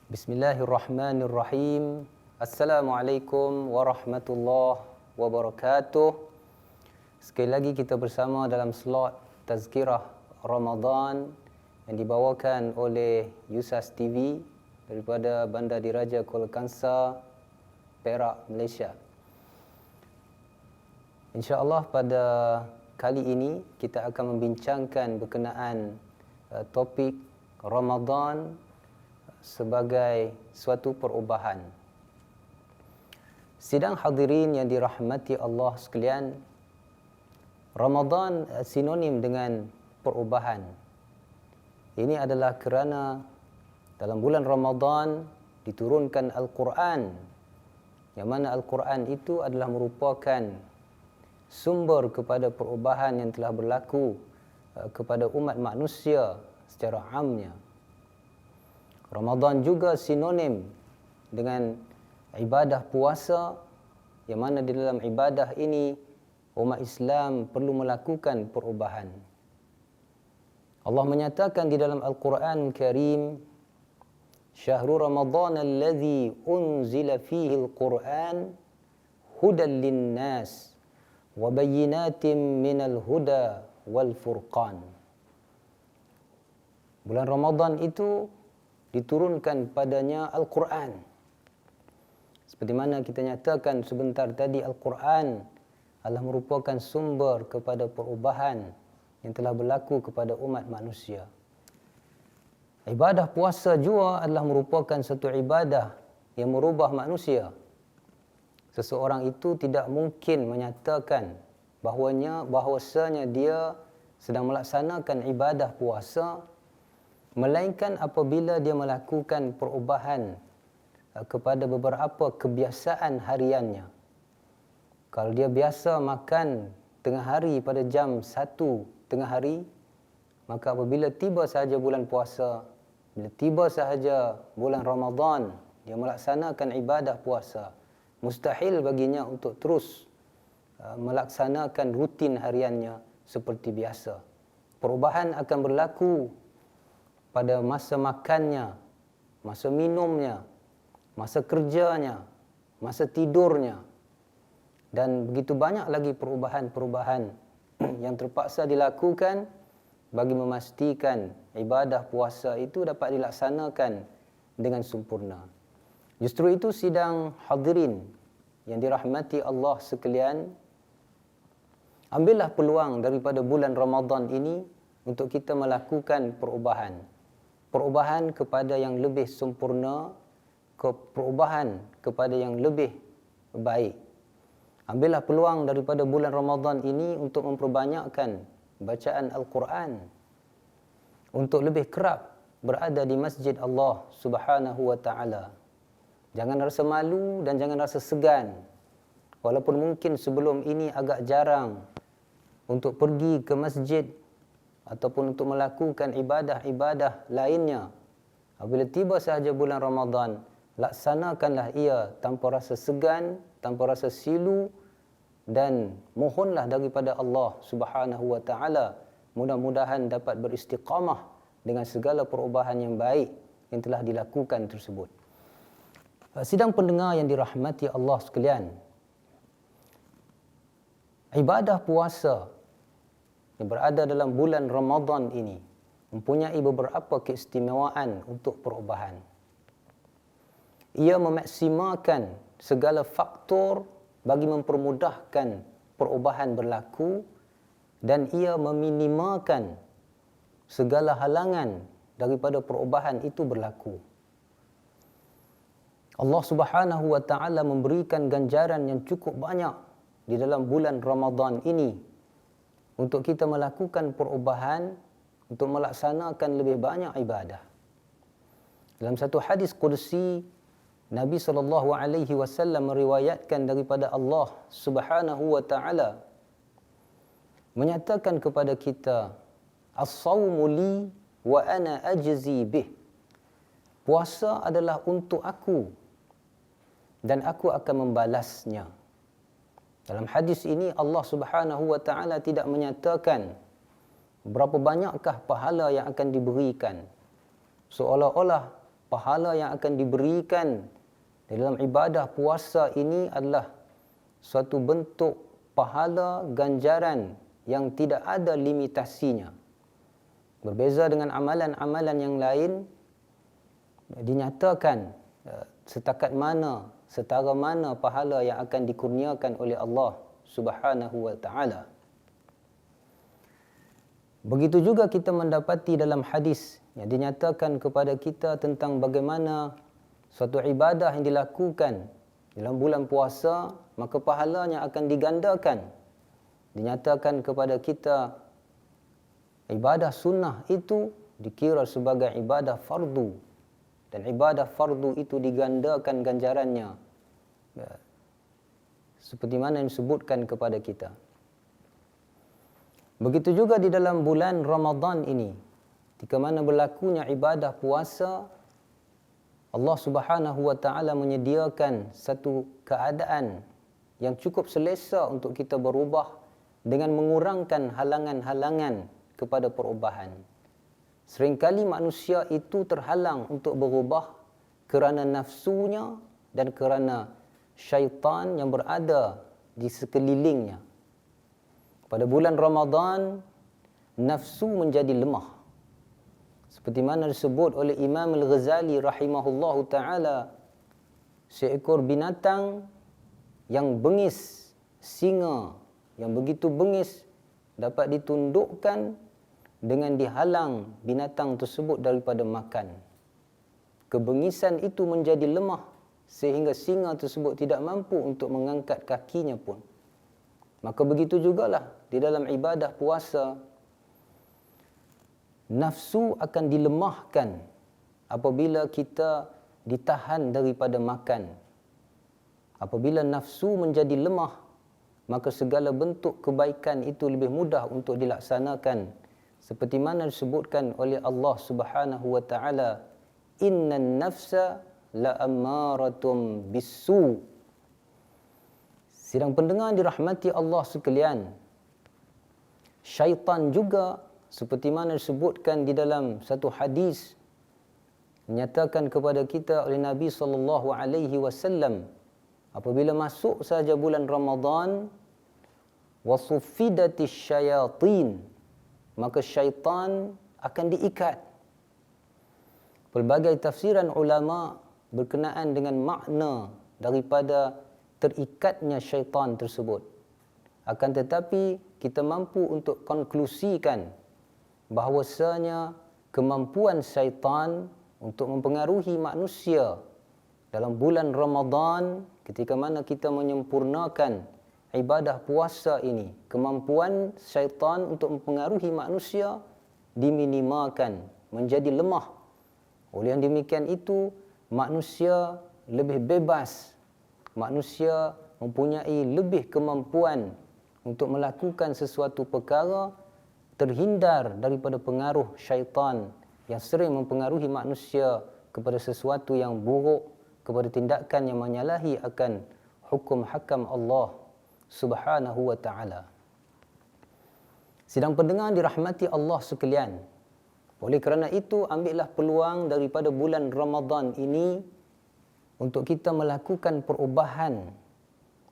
Bismillahirrahmanirrahim. Assalamualaikum warahmatullahi wabarakatuh. Sekali lagi kita bersama dalam slot Tazkirah Ramadan yang dibawakan oleh Yusas TV daripada Bandar Diraja Kuala Kangsar, Perak, Malaysia. InsyaAllah pada kali ini kita akan membincangkan berkenaan topik Ramadan sebagai suatu perubahan. Sidang hadirin yang dirahmati Allah sekalian, Ramadan sinonim dengan perubahan. Ini adalah kerana dalam bulan Ramadan diturunkan Al-Quran, yang mana Al-Quran itu adalah merupakan sumber kepada perubahan yang telah berlaku kepada umat manusia secara amnya. Ramadan juga sinonim dengan ibadah puasa, yang mana di dalam ibadah ini umat Islam perlu melakukan perubahan. Allah menyatakan di dalam Al-Quran Karim, Syahrul Ramadan alladhi unzila fihi al-Quran hudan linnas wa bayyinatin minal huda wal furqan. Bulan Ramadan itu diturunkan padanya Al-Quran. Seperti mana kita nyatakan sebentar tadi, Al-Quran adalah merupakan sumber kepada perubahan yang telah berlaku kepada umat manusia. Ibadah puasa juga adalah merupakan satu ibadah yang merubah manusia. Seseorang itu tidak mungkin menyatakan bahawasanya dia sedang melaksanakan ibadah puasa, melainkan apabila dia melakukan perubahan kepada beberapa kebiasaan hariannya. Kalau dia biasa makan tengah hari pada jam 1 tengah hari, maka apabila tiba sahaja bulan puasa, bila tiba sahaja bulan Ramadan, dia melaksanakan ibadah puasa, mustahil baginya untuk terus melaksanakan rutin hariannya seperti biasa. Perubahan akan berlaku pada masa makannya, masa minumnya, masa kerjanya, masa tidurnya, dan begitu banyak lagi perubahan-perubahan yang terpaksa dilakukan bagi memastikan ibadah puasa itu dapat dilaksanakan dengan sempurna. Justru itu sidang hadirin yang dirahmati Allah sekalian, ambillah peluang daripada bulan Ramadan ini untuk kita melakukan perubahan. Perubahan kepada yang lebih sempurna, perubahan kepada yang lebih baik. Ambillah peluang daripada bulan Ramadan ini untuk memperbanyakkan bacaan Al-Quran, untuk lebih kerap berada di masjid Allah Subhanahu wa ta'ala. Jangan rasa malu dan jangan rasa segan. Walaupun mungkin sebelum ini agak jarang untuk pergi ke masjid ataupun untuk melakukan ibadah-ibadah lainnya, apabila tiba sahaja bulan Ramadan, laksanakanlah ia tanpa rasa segan, tanpa rasa silu, dan mohonlah daripada Allah Subhanahu wa ta'ala mudah-mudahan dapat beristiqamah dengan segala perubahan yang baik yang telah dilakukan tersebut. Sidang pendengar yang dirahmati Allah sekalian, ibadah puasa yang berada dalam bulan Ramadan ini mempunyai beberapa keistimewaan untuk perubahan. Ia memaksimalkan segala faktor bagi mempermudahkan perubahan berlaku, dan ia meminimalkan segala halangan daripada perubahan itu berlaku. Allah Subhanahu wa ta'ala memberikan ganjaran yang cukup banyak di dalam bulan Ramadan ini untuk kita melakukan perubahan, untuk melaksanakan lebih banyak ibadah. Dalam satu hadis qudsi, Nabi SAW meriwayatkan daripada Allah Subhanahu wa ta'ala, menyatakan kepada kita, As-sawmu li wa ana ajzi bih. Puasa adalah untuk aku dan aku akan membalasnya. Dalam hadis ini Allah Subhanahu wa ta'ala tidak menyatakan berapa banyakkah pahala yang akan diberikan. Seolah-olah pahala yang akan diberikan dalam ibadah puasa ini adalah suatu bentuk pahala ganjaran yang tidak ada limitasinya. Berbeza dengan amalan-amalan yang lain, dinyatakan setara mana pahala yang akan dikurniakan oleh Allah Subhanahu wa taala. Begitu juga kita mendapati dalam hadis yang dinyatakan kepada kita tentang bagaimana suatu ibadah yang dilakukan dalam bulan puasa, maka pahalanya akan digandakan. Dinyatakan kepada kita ibadah sunnah itu dikira sebagai ibadah fardu, dan ibadah fardu itu digandakan ganjarannya seperti mana yang disebutkan kepada kita. Begitu juga di dalam bulan Ramadan ini, ketika mana berlakunya ibadah puasa, Allah Subhanahu wa taala menyediakan satu keadaan yang cukup selesa untuk kita berubah dengan mengurangkan halangan-halangan kepada perubahan. Seringkali manusia itu terhalang untuk berubah kerana nafsunya dan kerana syaitan yang berada di sekelilingnya. Pada bulan Ramadan, nafsu menjadi lemah. Seperti mana disebut oleh Imam Al-Ghazali rahimahullahu ta'ala, seekor binatang yang bengis, singa yang begitu bengis, dapat ditundukkan dengan dihalang binatang tersebut daripada makan. Kebengisan itu menjadi lemah sehingga singa tersebut tidak mampu untuk mengangkat kakinya pun. Maka begitu jugalah di dalam ibadah puasa, nafsu akan dilemahkan apabila kita ditahan daripada makan. Apabila nafsu menjadi lemah, maka segala bentuk kebaikan itu lebih mudah untuk dilaksanakan. Seperti mana disebutkan oleh Allah Subhanahu wa taala, innan nafsa la'ammaratum bisu. Sidang pendengar dirahmati Allah sekalian, syaitan juga seperti mana disebutkan di dalam satu hadis menyatakan kepada kita oleh Nabi sallallahu alaihi wasallam, apabila masuk saja bulan Ramadan, wasuffidatis syayatin, maka syaitan akan diikat. Pelbagai tafsiran ulama berkenaan dengan makna daripada terikatnya syaitan tersebut. Akan tetapi kita mampu untuk konklusikan bahawasanya kemampuan syaitan untuk mempengaruhi manusia dalam bulan Ramadan, ketika mana kita menyempurnakan ibadah puasa ini, kemampuan syaitan untuk mempengaruhi manusia diminimalkan, menjadi lemah. Oleh yang demikian itu, manusia lebih bebas, manusia mempunyai lebih kemampuan untuk melakukan sesuatu perkara, terhindar daripada pengaruh syaitan yang sering mempengaruhi manusia kepada sesuatu yang buruk, kepada tindakan yang menyalahi akan hukum hakam Allah Subhanahu wa ta'ala. Sidang pendengar dirahmati Allah sekalian, oleh kerana itu ambillah peluang daripada bulan Ramadan ini untuk kita melakukan perubahan,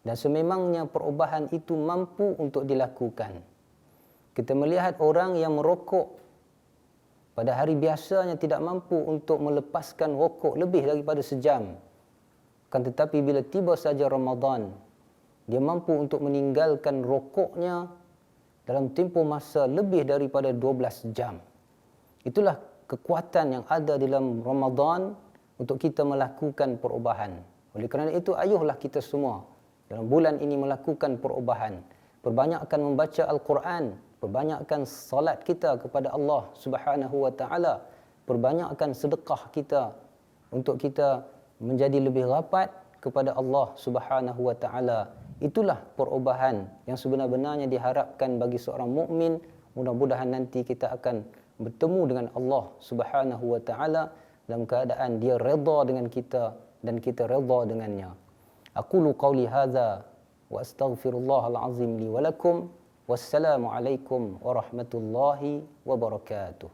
dan sememangnya perubahan itu mampu untuk dilakukan. Kita melihat orang yang merokok pada hari biasanya tidak mampu untuk melepaskan rokok lebih daripada sejam. Kan tetapi bila tiba saja Ramadan, dia mampu untuk meninggalkan rokoknya dalam tempoh masa lebih daripada 12 jam. Itulah kekuatan yang ada dalam Ramadan untuk kita melakukan perubahan. Oleh kerana itu, ayuhlah kita semua dalam bulan ini melakukan perubahan. Perbanyakkan membaca Al-Quran, perbanyakkan salat kita kepada Allah Subhanahu wa taala, perbanyakkan sedekah kita untuk kita menjadi lebih rapat kepada Allah Subhanahu wa taala. Itulah perubahan yang sebenar-benarnya diharapkan bagi seorang mukmin. Mudah-mudahan nanti kita akan bertemu dengan Allah Subhanahu wa taala dalam keadaan dia redha dengan kita dan kita redha dengannya. Aqulu qawli hadza wa astaghfirullahal azim li wa lakum. Wassalamu alaikum warahmatullahi wabarakatuh.